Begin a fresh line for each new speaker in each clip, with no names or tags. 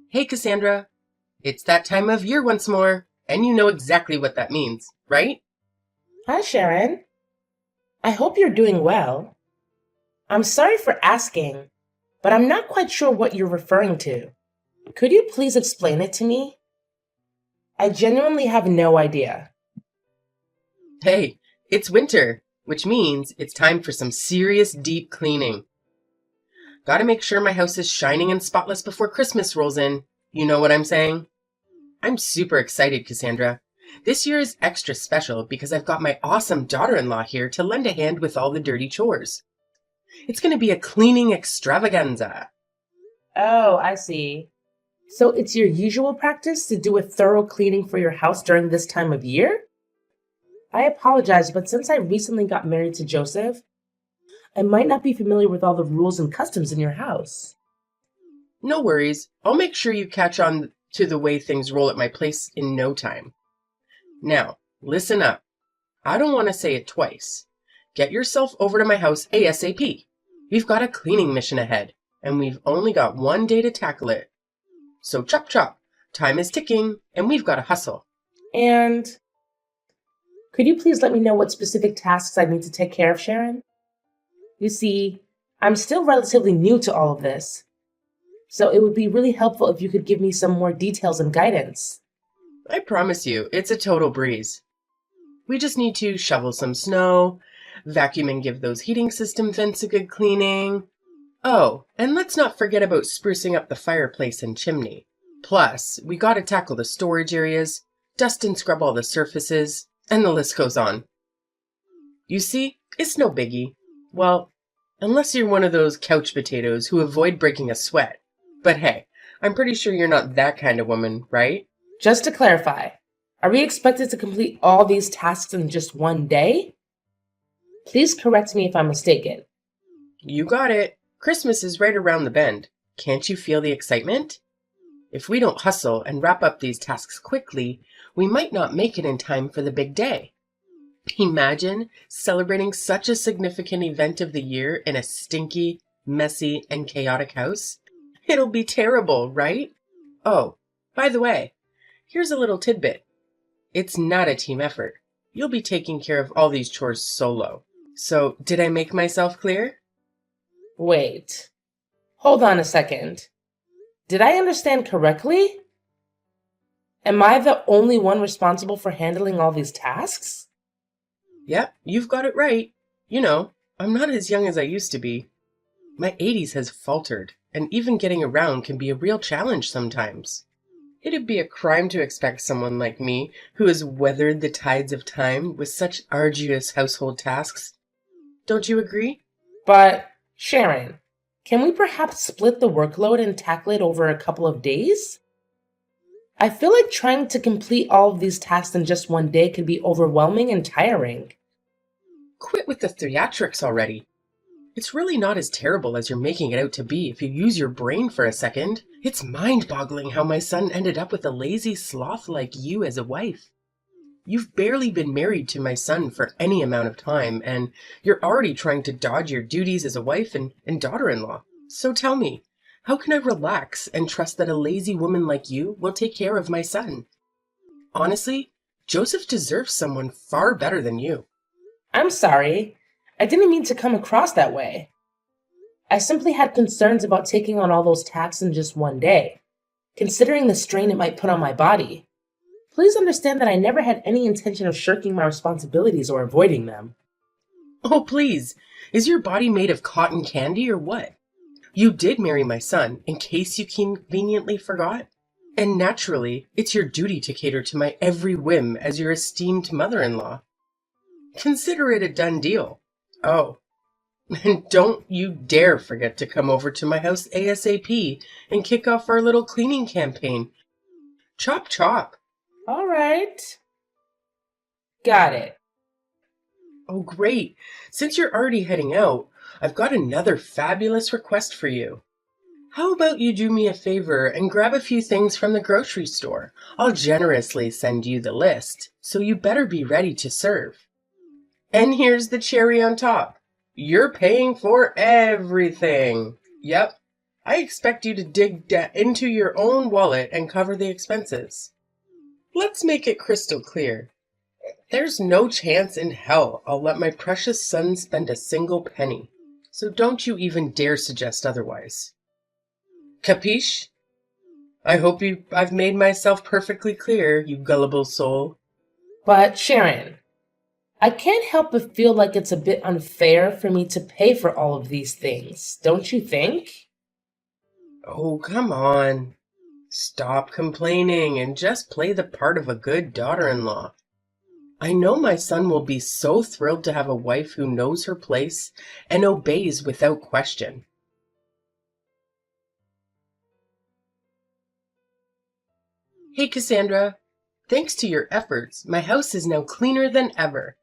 Hey, Cassandra. It's that time of year once more, and you know exactly what that means, right?
Hi, Sharon. I hope you're doing well. I'm sorry for asking, but I'm not quite sure what you're referring to. Could you please explain it to me? I genuinely have no idea.
Hey, it's winter, which means it's time for some serious deep cleaning. Gotta make sure my house is shining and spotless before Christmas rolls in. You know what I'm saying? I'm super excited, Cassandra. This year is extra special because I've got my awesome daughter-in-law here to lend a hand with all the dirty chores. It's gonna be a cleaning extravaganza.
Oh, I see. So it's your usual practice to do a thorough cleaning for your house during this time of year? I apologize, but since I recently got married to Joseph, I might not be familiar with all the rules and customs in your house.
No worries. I'll make sure you catch on to the way things roll at my place in no time. Now, listen up. I don't want to say it twice. Get yourself over to my house ASAP. We've got a cleaning mission ahead, and we've only got one day to tackle it. So chop chop. Time is ticking, and we've got to hustle.
And could you please let me know what specific tasks I need to take care of, Sharon? You see, I'm still relatively new to all of this, so it would be really helpful if you could give me some more details and guidance.
I promise you, it's a total breeze. We just need to shovel some snow, vacuum and give those heating system vents a good cleaning. Oh, and let's not forget about sprucing up the fireplace and chimney. Plus, we gotta tackle the storage areas, dust and scrub all the surfaces, and the list goes on. You see, it's no biggie. Well, unless you're one of those couch potatoes who avoid breaking a sweat. But hey, I'm pretty sure you're not that kind of woman, right?
Just to clarify, are we expected to complete all these tasks in just one day? Please correct me if I'm mistaken.
You got it. Christmas is right around the bend. Can't you feel the excitement? If we don't hustle and wrap up these tasks quickly, we might not make it in time for the big day. Imagine celebrating such a significant event of the year in a stinky, messy, and chaotic house. It'll be terrible, right? Oh, by the way, here's a little tidbit. It's not a team effort. You'll be taking care of all these chores solo. So, did I make myself clear?
Wait, hold on a second. Did I understand correctly? Am I the only one responsible for handling all these tasks?
Yep, you've got it right. You know, I'm not as young as I used to be. My 80s has faltered, and even getting around can be a real challenge sometimes. It'd be a crime to expect someone like me, who has weathered the tides of time with such arduous household tasks. Don't you agree?
But, Sharon, can we perhaps split the workload and tackle it over a couple of days? I feel like trying to complete all of these tasks in just one day can be overwhelming and tiring.
Quit with the theatrics already. It's really not as terrible as you're making it out to be if you use your brain for a second. It's mind-boggling how my son ended up with a lazy sloth like you as a wife. You've barely been married to my son for any amount of time, and you're already trying to dodge your duties as a wife and daughter-in-law. So tell me, how can I relax and trust that a lazy woman like you will take care of my son? Honestly, Joseph deserves someone far better than you.
I'm sorry. I didn't mean to come across that way. I simply had concerns about taking on all those tasks in just one day, considering the strain it might put on my body. Please understand that I never had any intention of shirking my responsibilities or avoiding them.
Oh, please, is your body made of cotton candy or what? You did marry my son, in case you conveniently forgot. And naturally, it's your duty to cater to my every whim as your esteemed mother-in-law. Consider it a done deal. Oh, and don't you dare forget to come over to my house ASAP and kick off our little cleaning campaign. Chop chop.
All right. Got it.
Oh, great. Since you're already heading out, I've got another fabulous request for you. How about you do me a favor and grab a few things from the grocery store? I'll generously send you the list, so you better be ready to serve. And here's the cherry on top. You're paying for everything. Yep, I expect you to dig into your own wallet and cover the expenses. Let's make it crystal clear. There's no chance in hell I'll let my precious son spend a single penny. So don't you even dare suggest otherwise. Capiche? I hope I've made myself perfectly clear, you gullible soul.
But Sharon, I can't help but feel like it's a bit unfair for me to pay for all of these things, don't you think?
Oh, come on. Stop complaining and just play the part of a good daughter-in-law. I know my son will be so thrilled to have a wife who knows her place and obeys without question. Hey, Cassandra. Thanks to your efforts, my house is now cleaner than ever.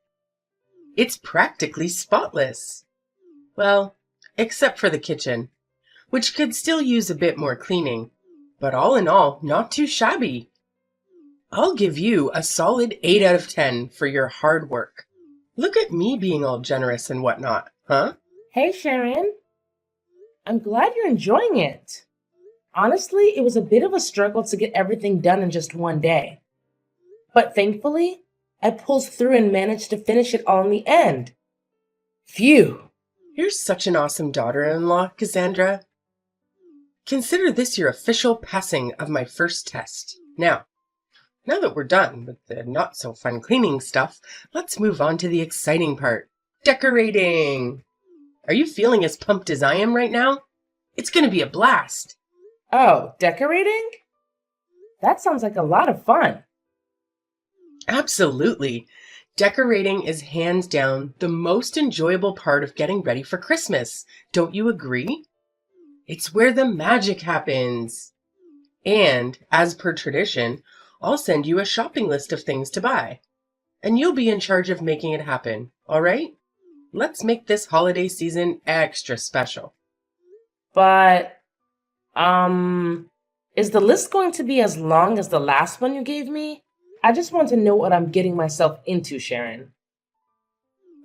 It's practically spotless. Well, except for the kitchen, which could still use a bit more cleaning, but all in all, not too shabby. I'll give you a solid 8 out of 10 for your hard work. Look at me being all generous and whatnot, huh?
Hey Sharon, I'm glad you're enjoying it. Honestly, it was a bit of a struggle to get everything done in just one day. But thankfully, I pulled through and managed to finish it all in the end. Phew!
You're such an awesome daughter-in-law, Cassandra. Consider this your official passing of my first test. Now that we're done with the not-so-fun cleaning stuff, let's move on to the exciting part. Decorating! Are you feeling as pumped as I am right now? It's going to be a blast.
Oh, decorating? That sounds like a lot of fun.
Absolutely. Decorating is hands down the most enjoyable part of getting ready for Christmas. Don't you agree? It's where the magic happens. And, as per tradition, I'll send you a shopping list of things to buy. And you'll be in charge of making it happen, all right? Let's make this holiday season extra special.
But, is the list going to be as long as the last one you gave me? I just want to know what I'm getting myself into, Sharon.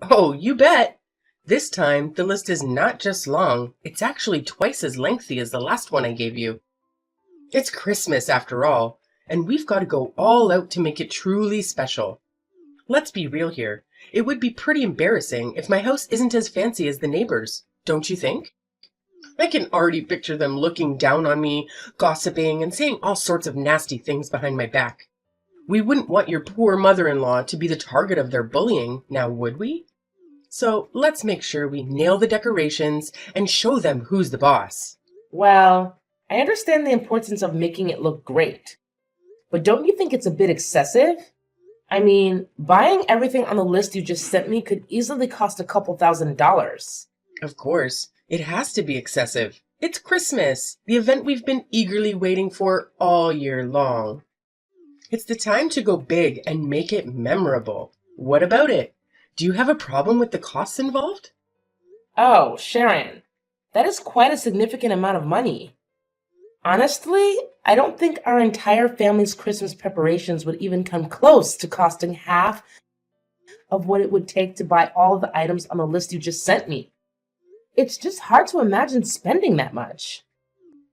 Oh, you bet. This time, the list is not just long, it's actually twice as lengthy as the last one I gave you. It's Christmas after all, and we've got to go all out to make it truly special. Let's be real here. It would be pretty embarrassing if my house isn't as fancy as the neighbors, don't you think? I can already picture them looking down on me, gossiping, and saying all sorts of nasty things behind my back. We wouldn't want your poor mother-in-law to be the target of their bullying, now would we? So let's make sure we nail the decorations and show them who's the boss.
Well, I understand the importance of making it look great. But don't you think it's a bit excessive? I mean, buying everything on the list you just sent me could easily cost a couple $1,000s.
Of course, it has to be excessive. It's Christmas, the event we've been eagerly waiting for all year long. It's the time to go big and make it memorable. What about it? Do you have a problem with the costs involved?
Oh, Sharon, that is quite a significant amount of money. Honestly, I don't think our entire family's Christmas preparations would even come close to costing half of what it would take to buy all of the items on the list you just sent me. It's just hard to imagine spending that much.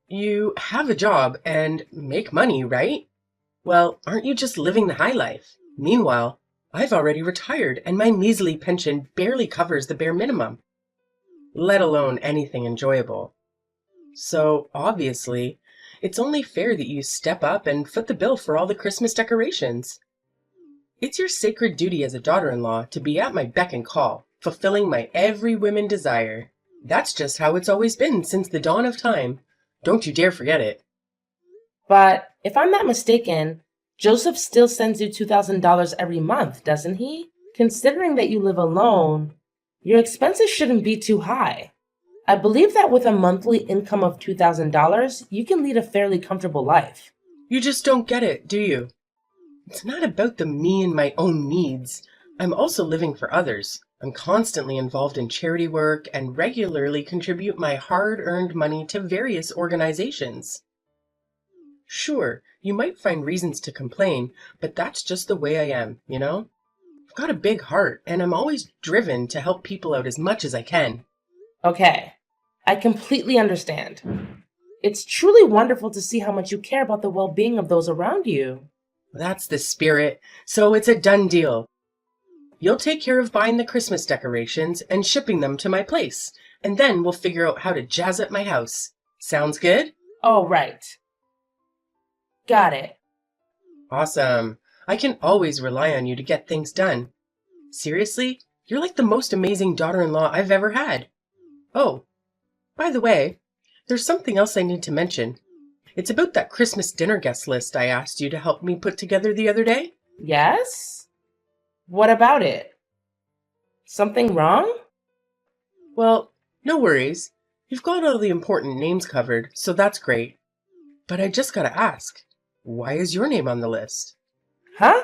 You have a job and make money, right? Well, aren't you just living the high life? Meanwhile, I've already retired and my measly pension barely covers the bare minimum, let alone anything enjoyable. So, obviously, it's only fair that you step up and foot the bill for all the Christmas decorations. It's your sacred duty as a daughter-in-law to be at my beck and call, fulfilling my every whim desire. That's just how it's always been since the dawn of time. Don't you dare forget it.
But if I'm not mistaken, Joseph still sends you $2,000 every month, doesn't he? Considering that you live alone, your expenses shouldn't be too high. I believe that with a monthly income of $2,000, you can lead a fairly comfortable life.
You just don't get it, do you? It's not about the me and my own needs. I'm also living for others. I'm constantly involved in charity work and regularly contribute my hard-earned money to various organizations. Sure, you might find reasons to complain, but that's just the way I am, you know? I've got a big heart, and I'm always driven to help people out as much as I can.
Okay, I completely understand. It's truly wonderful to see how much you care about the well-being of those around you.
That's the spirit. So it's a done deal. You'll take care of buying the Christmas decorations and shipping them to my place, and then we'll figure out how to jazz up my house. Sounds good?
Oh, right. Got it.
Awesome. I can always rely on you to get things done. Seriously, you're like the most amazing daughter-in-law I've ever had. Oh, by the way, there's something else I need to mention. It's about that Christmas dinner guest list I asked you to help me put together the other day.
Yes? What about it? Something wrong?
Well, no worries. You've got all the important names covered, so that's great. But I just gotta ask, why is your name on the list?
Huh?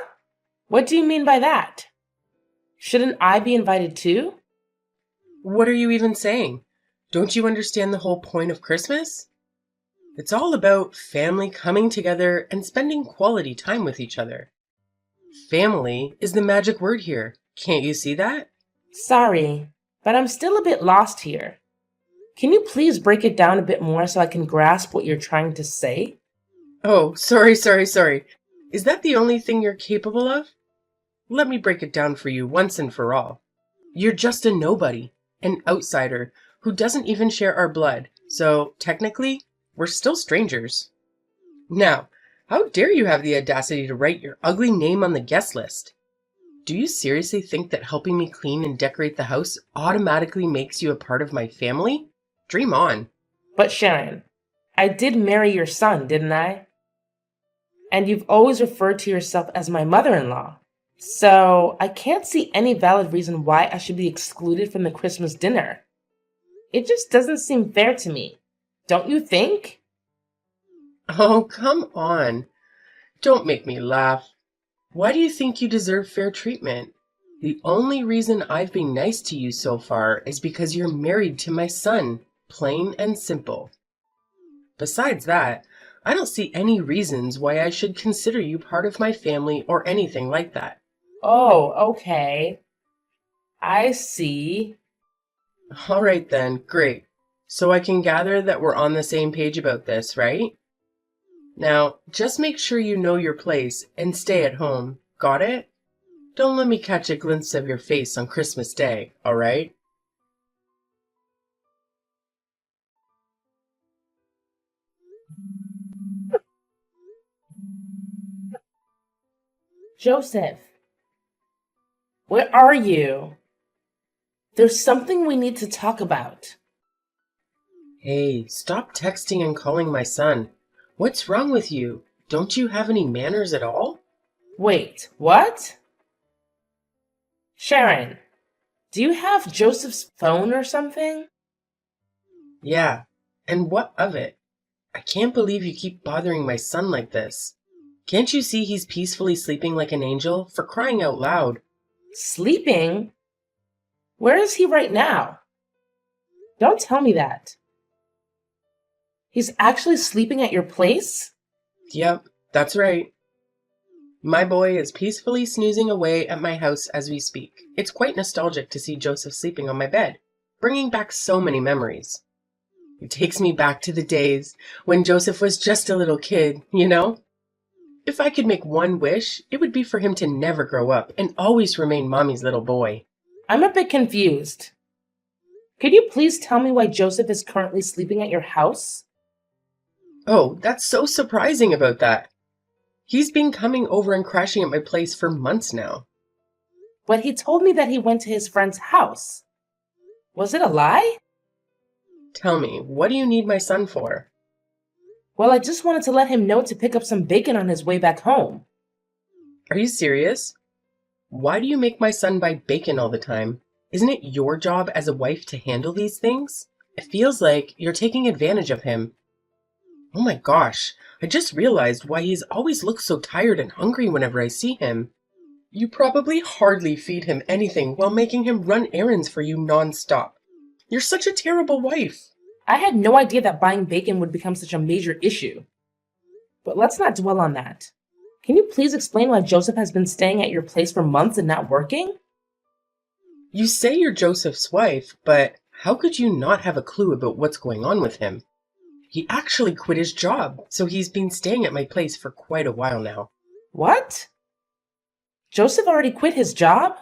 What do you mean by that? Shouldn't I be invited too?
What are you even saying? Don't you understand the whole point of Christmas? It's all about family coming together and spending quality time with each other. Family is the magic word here. Can't you see that?
Sorry, but I'm still a bit lost here. Can you please break it down a bit more so I can grasp what you're trying to say?
Oh, sorry. Is that the only thing you're capable of? Let me break it down for you once and for all. You're just a nobody, an outsider, who doesn't even share our blood, so technically, we're still strangers. Now, how dare you have the audacity to write your ugly name on the guest list? Do you seriously think that helping me clean and decorate the house automatically makes you a part of my family? Dream on.
But Sharon, I did marry your son, didn't I? And you've always referred to yourself as my mother-in-law. So I can't see any valid reason why I should be excluded from the Christmas dinner. It just doesn't seem fair to me. Don't you think?
Oh, come on. Don't make me laugh. Why do you think you deserve fair treatment? The only reason I've been nice to you so far is because you're married to my son, plain and simple. Besides that, I don't see any reasons why I should consider you part of my family or anything like that.
Oh, okay. I see.
All right then, great. So I can gather that we're on the same page about this, right? Now, just make sure you know your place and stay at home. Got it? Don't let me catch a glimpse of your face on Christmas Day, all right?
Joseph, where are you? There's something we need to talk about.
Hey, stop texting and calling my son. What's wrong with you? Don't you have any manners at all?
Wait, what? Sharon, do you have Joseph's phone or something?
Yeah, and what of it? I can't believe you keep bothering my son like this. Can't you see he's peacefully sleeping like an angel? For crying out loud.
Sleeping? Where is he right now? Don't tell me that. He's actually sleeping at your place?
Yep, that's right. My boy is peacefully snoozing away at my house as we speak. It's quite nostalgic to see Joseph sleeping on my bed, bringing back so many memories. It takes me back to the days when Joseph was just a little kid, you know? If I could make one wish, it would be for him to never grow up and always remain Mommy's little boy.
I'm a bit confused. Could you please tell me why Joseph is currently sleeping at your house?
Oh, that's so surprising about that. He's been coming over and crashing at my place for months now.
But he told me that he went to his friend's house. Was it a lie?
Tell me, what do you need my son for?
Well, I just wanted to let him know to pick up some bacon on his way back home.
Are you serious? Why do you make my son buy bacon all the time? Isn't it your job as a wife to handle these things? It feels like you're taking advantage of him. Oh my gosh, I just realized why he's always looks so tired and hungry whenever I see him. You probably hardly feed him anything while making him run errands for you non-stop. You're such a terrible wife.
I had no idea that buying bacon would become such a major issue. But let's not dwell on that. Can you please explain why Joseph has been staying at your place for months and not working?
You say you're Joseph's wife, but how could you not have a clue about what's going on with him? He actually quit his job, so he's been staying at my place for quite a while now.
What? Joseph already quit his job?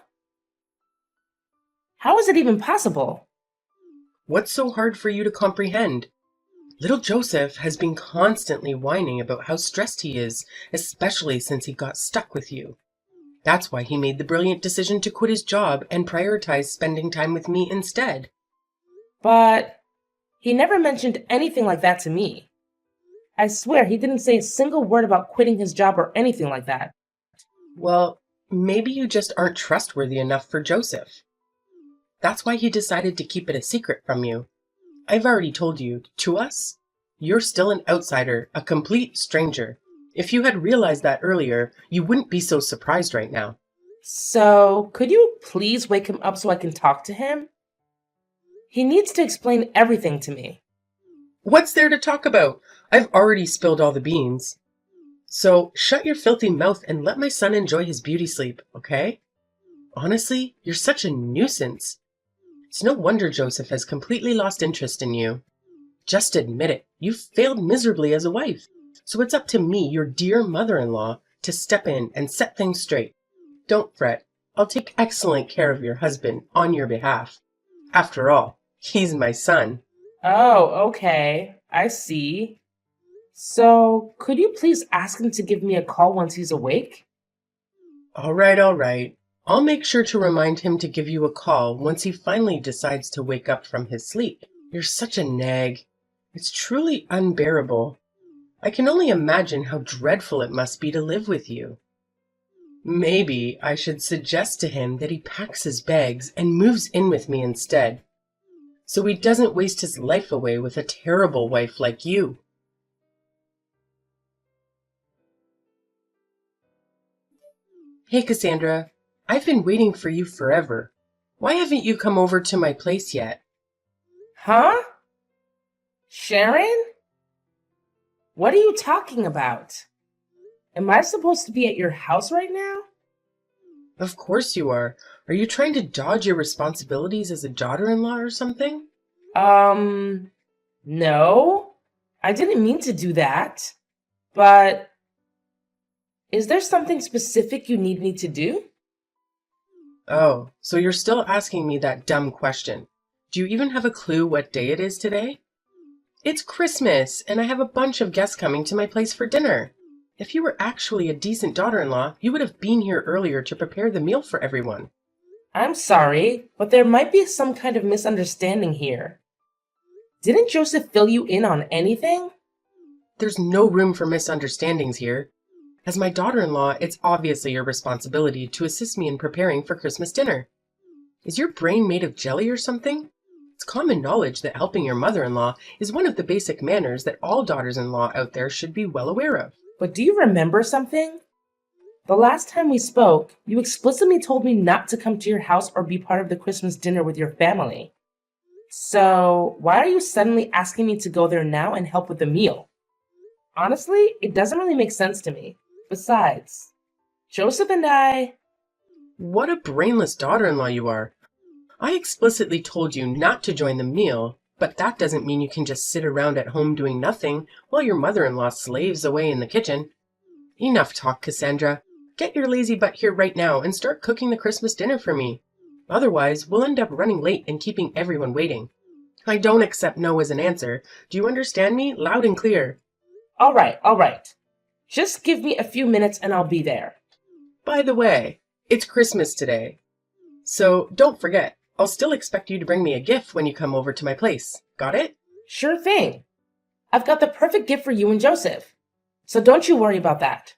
How is it even possible?
What's so hard for you to comprehend? Little Joseph has been constantly whining about how stressed he is, especially since he got stuck with you. That's why he made the brilliant decision to quit his job and prioritize spending time with me instead.
But he never mentioned anything like that to me. I swear he didn't say a single word about quitting his job or anything like that.
Well, maybe you just aren't trustworthy enough for Joseph. That's why he decided to keep it a secret from you. I've already told you, to us, you're still an outsider, a complete stranger. If you had realized that earlier, you wouldn't be so surprised right now.
So, could you please wake him up so I can talk to him? He needs to explain everything to me.
What's there to talk about? I've already spilled all the beans. So shut your filthy mouth and let my son enjoy his beauty sleep, okay? Honestly, you're such a nuisance. It's no wonder Joseph has completely lost interest in you. Just admit it, you've failed miserably as a wife. So it's up to me, your dear mother-in-law, to step in and set things straight. Don't fret. I'll take excellent care of your husband on your behalf. After all, he's my son.
Oh, okay. I see. So, could you please ask him to give me a call once he's awake?
All right. I'll make sure to remind him to give you a call once he finally decides to wake up from his sleep. You're such a nag. It's truly unbearable. I can only imagine how dreadful it must be to live with you. Maybe I should suggest to him that he packs his bags and moves in with me instead, so he doesn't waste his life away with a terrible wife like you. Hey, Cassandra, I've been waiting for you forever. Why haven't you come over to my place yet?
Huh? Sharon? What are you talking about? Am I supposed to be at your house right now?
Of course you are. Are you trying to dodge your responsibilities as a daughter-in-law or something?
No. I didn't mean to do that. But is there something specific you need me to do?
Oh, so you're still asking me that dumb question. Do you even have a clue what day it is today? It's Christmas, and I have a bunch of guests coming to my place for dinner. If you were actually a decent daughter-in-law, you would have been here earlier to prepare the meal for everyone.
I'm sorry, but there might be some kind of misunderstanding here. Didn't Joseph fill you in on anything?
There's no room for misunderstandings here. As my daughter-in-law, it's obviously your responsibility to assist me in preparing for Christmas dinner. Is your brain made of jelly or something? It's common knowledge that helping your mother-in-law is one of the basic manners that all daughters-in-law out there should be well aware of.
But do you remember something? The last time we spoke, you explicitly told me not to come to your house or be part of the Christmas dinner with your family. So, why are you suddenly asking me to go there now and help with the meal? Honestly, it doesn't really make sense to me. Besides, Joseph and I...
What a brainless daughter-in-law you are. I explicitly told you not to join the meal, but that doesn't mean you can just sit around at home doing nothing while your mother-in-law slaves away in the kitchen. Enough talk, Cassandra. Get your lazy butt here right now and start cooking the Christmas dinner for me. Otherwise, we'll end up running late and keeping everyone waiting. I don't accept no as an answer. Do you understand me? Loud and clear.
All right. Just give me a few minutes and I'll be there.
By the way, it's Christmas today. So don't forget, I'll still expect you to bring me a gift when you come over to my place. Got it?
Sure thing. I've got the perfect gift for you and Joseph. So don't you worry about that.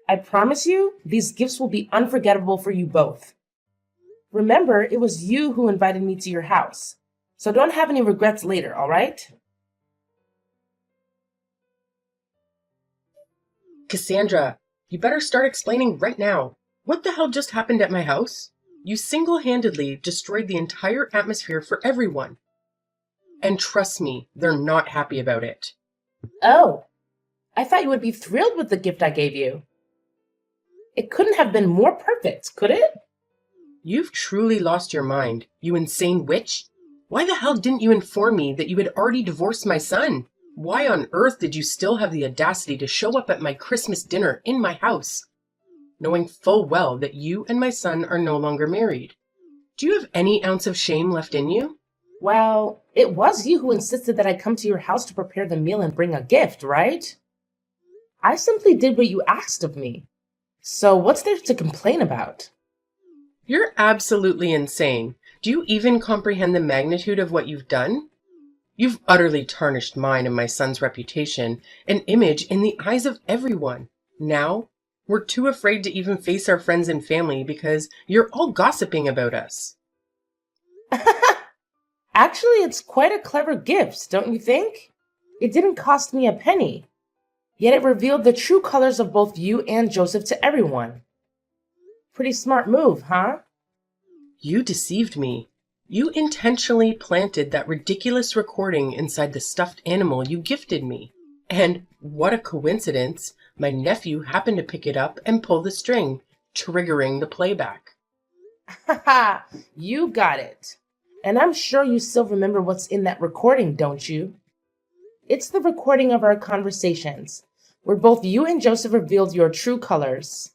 I promise you, these gifts will be unforgettable for you both. Remember, it was you who invited me to your house. So don't have any regrets later, all right?
Cassandra, you better start explaining right now. What the hell just happened at my house? You single-handedly destroyed the entire atmosphere for everyone. And trust me, they're not happy about it.
Oh, I thought you would be thrilled with the gift I gave you. It couldn't have been more perfect, could it?
You've truly lost your mind, you insane witch. Why the hell didn't you inform me that you had already divorced my son? Why on earth did you still have the audacity to show up at my Christmas dinner in my house, knowing full well that you and my son are no longer married? Do you have any ounce of shame left in you?
Well, it was you who insisted that I come to your house to prepare the meal and bring a gift, right? I simply did what you asked of me. So what's there to complain about?
You're absolutely insane. Do you even comprehend the magnitude of what you've done? You've utterly tarnished mine and my son's reputation and image in the eyes of everyone. Now, we're too afraid to even face our friends and family because you're all gossiping about us.
Actually, it's quite a clever gift, don't you think? It didn't cost me a penny. Yet it revealed the true colors of both you and Joseph to everyone. Pretty smart move, huh?
You deceived me. You intentionally planted that ridiculous recording inside the stuffed animal you gifted me. And what a coincidence, my nephew happened to pick it up and pull the string, triggering the playback.
Haha, you got it. And I'm sure you still remember what's in that recording, don't you? It's the recording of our conversations, where both you and Joseph revealed your true colors.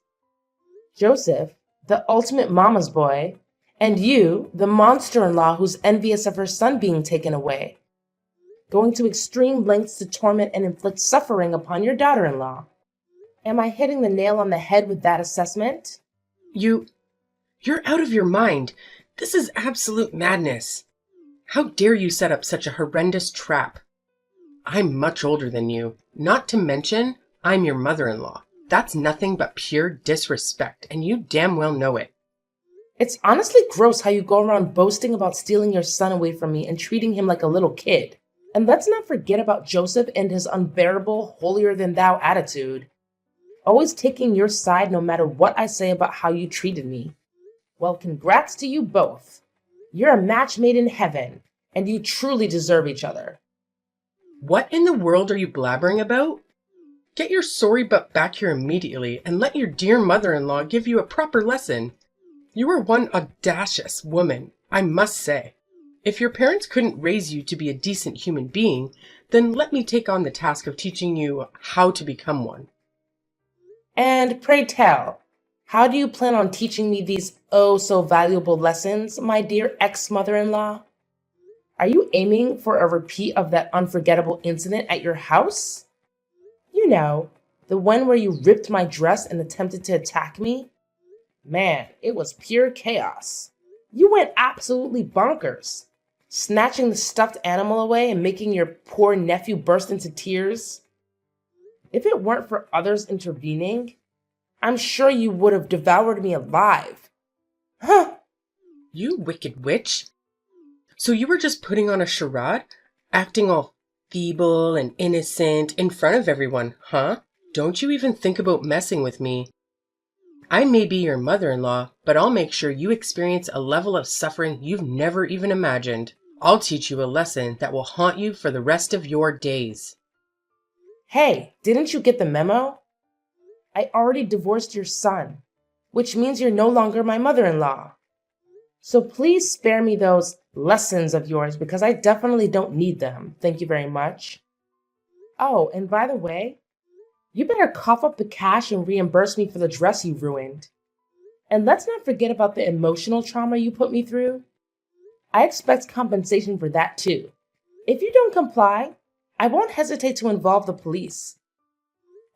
Joseph, the ultimate mama's boy, and you, the monster-in-law who's envious of her son being taken away, going to extreme lengths to torment and inflict suffering upon your daughter-in-law. Am I hitting the nail on the head with that assessment?
You're out of your mind. This is absolute madness. How dare you set up such a horrendous trap? I'm much older than you. Not to mention, I'm your mother-in-law. That's nothing but pure disrespect, and you damn well know it.
It's honestly gross how you go around boasting about stealing your son away from me and treating him like a little kid. And let's not forget about Joseph and his unbearable, holier-than-thou attitude. Always taking your side no matter what I say about how you treated me. Well, congrats to you both. You're a match made in heaven, and you truly deserve each other.
What in the world are you blabbering about? Get your sorry butt back here immediately and let your dear mother-in-law give you a proper lesson. You are one audacious woman, I must say. If your parents couldn't raise you to be a decent human being, then let me take on the task of teaching you how to become one.
And pray tell, how do you plan on teaching me these oh-so-valuable lessons, my dear ex-mother-in-law? Are you aiming for a repeat of that unforgettable incident at your house? You know, the one where you ripped my dress and attempted to attack me? Man, it was pure chaos. You went absolutely bonkers, snatching the stuffed animal away and making your poor nephew burst into tears. If it weren't for others intervening, I'm sure you would have devoured me alive. Huh?
You wicked witch. So you were just putting on a charade, acting all feeble and innocent in front of everyone, huh? Don't you even think about messing with me. I may be your mother-in-law, but I'll make sure you experience a level of suffering you've never even imagined. I'll teach you a lesson that will haunt you for the rest of your days.
Hey, didn't you get the memo? I already divorced your son, which means you're no longer my mother-in-law. So please spare me those lessons of yours because I definitely don't need them. Thank you very much. Oh, and by the way, you better cough up the cash and reimburse me for the dress you ruined. And let's not forget about the emotional trauma you put me through. I expect compensation for that too. If you don't comply, I won't hesitate to involve the police.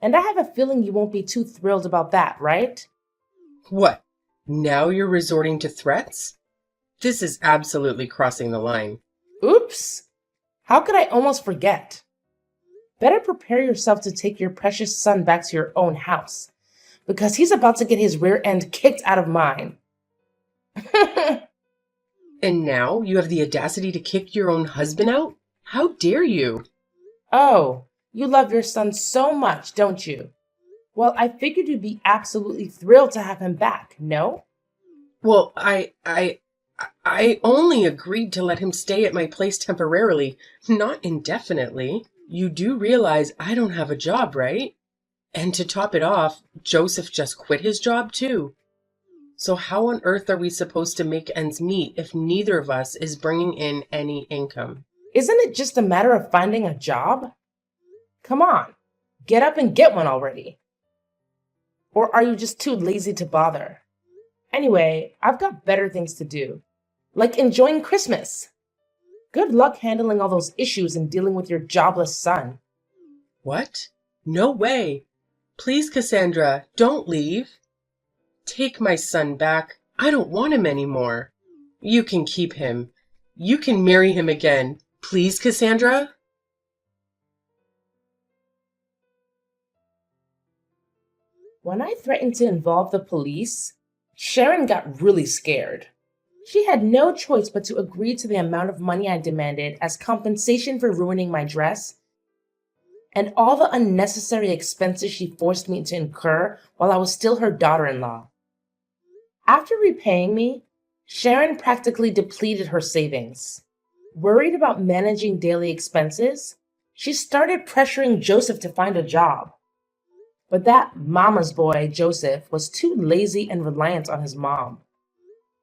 And I have a feeling you won't be too thrilled about that, right?
What? Now you're resorting to threats? This is absolutely crossing the line.
Oops! How could I almost forget? Better prepare yourself to take your precious son back to your own house, because he's about to get his rear end kicked out of mine.
And now you have the audacity to kick your own husband out? How dare you?
Oh, you love your son so much, don't you? Well, I figured you'd be absolutely thrilled to have him back, no?
Well, I only agreed to let him stay at my place temporarily, not indefinitely. You do realize I don't have a job, right? And to top it off, Joseph just quit his job too. So how on earth are we supposed to make ends meet if neither of us is bringing in any income?
Isn't it just a matter of finding a job? Come on, get up and get one already. Or are you just too lazy to bother? Anyway, I've got better things to do, like enjoying Christmas. Good luck handling all those issues and dealing with your jobless son.
What? No way. Please, Cassandra, don't leave. Take my son back. I don't want him anymore. You can keep him. You can marry him again. Please, Cassandra?
When I threatened to involve the police, Sharon got really scared. She had no choice but to agree to the amount of money I demanded as compensation for ruining my dress and all the unnecessary expenses she forced me to incur while I was still her daughter-in-law. After repaying me, Sharon practically depleted her savings. Worried about managing daily expenses, she started pressuring Joseph to find a job. But that mama's boy, Joseph, was too lazy and reliant on his mom.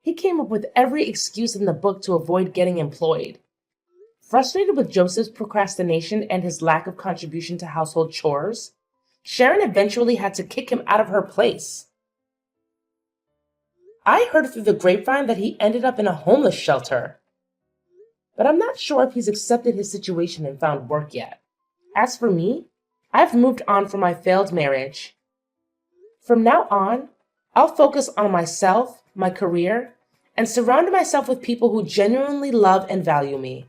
He came up with every excuse in the book to avoid getting employed. Frustrated with Joseph's procrastination and his lack of contribution to household chores, Sharon eventually had to kick him out of her place. I heard through the grapevine that he ended up in a homeless shelter. But I'm not sure if he's accepted his situation and found work yet. As for me, I've moved on from my failed marriage. From now on, I'll focus on myself, my career, and surround myself with people who genuinely love and value me.